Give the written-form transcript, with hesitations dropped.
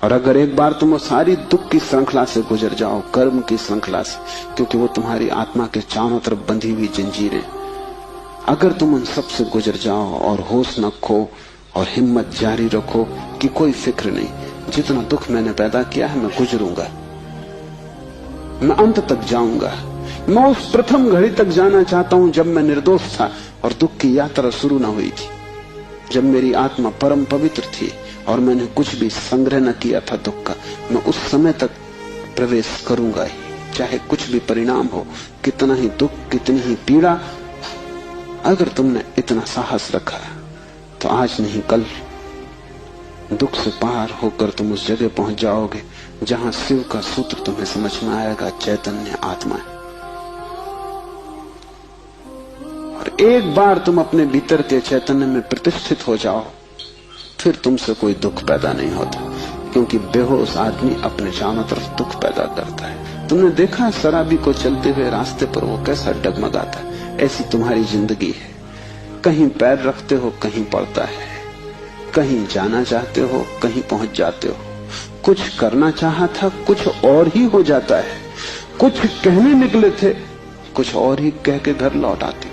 और अगर एक बार तुम वो सारी दुख की श्रृंखला से गुजर जाओ, कर्म की श्रृंखला से, क्योंकि वो तुम्हारी आत्मा के चारों तरफ बंधी हुई जंजीरें, अगर तुम उन सब से गुजर जाओ और होश न खो और हिम्मत जारी रखो कि कोई फिक्र नहीं, जितना दुख मैंने पैदा किया है मैं गुजरूंगा, मैं अंत तक जाऊंगा। मैं उस प्रथम घड़ी तक जाना चाहता हूं जब मैं निर्दोष था और दुख की यात्रा शुरू न हुई थी, जब मेरी आत्मा परम पवित्र थी और मैंने कुछ भी संग्रह न किया था दुख का। मैं उस समय तक प्रवेश करूंगा ही, चाहे कुछ भी परिणाम हो, कितना ही दुख, कितनी ही पीड़ा। अगर तुमने इतना साहस रखा तो आज नहीं कल दुख से पार होकर तुम उस जगह पहुंच जाओगे जहां शिव का सूत्र तुम्हें समझ में आएगा, चैतन्य आत्मा है। और एक बार तुम अपने भीतर के चैतन्य में प्रतिष्ठित हो जाओ, फिर तुमसे कोई दुख पैदा नहीं होता, क्योंकि बेहोश आदमी अपने चारों तरफ दुख पैदा करता है। तुमने देखा शराबी को चलते हुए रास्ते पर वो कैसा डगमगाता है, ऐसी तुम्हारी जिंदगी है। कहीं पैर रखते हो कहीं पड़ता है, कहीं जाना चाहते हो कहीं पहुंच जाते हो, कुछ करना चाहा था कुछ और ही हो जाता है, कुछ कहने निकले थे कुछ और ही कह के घर लौट आते।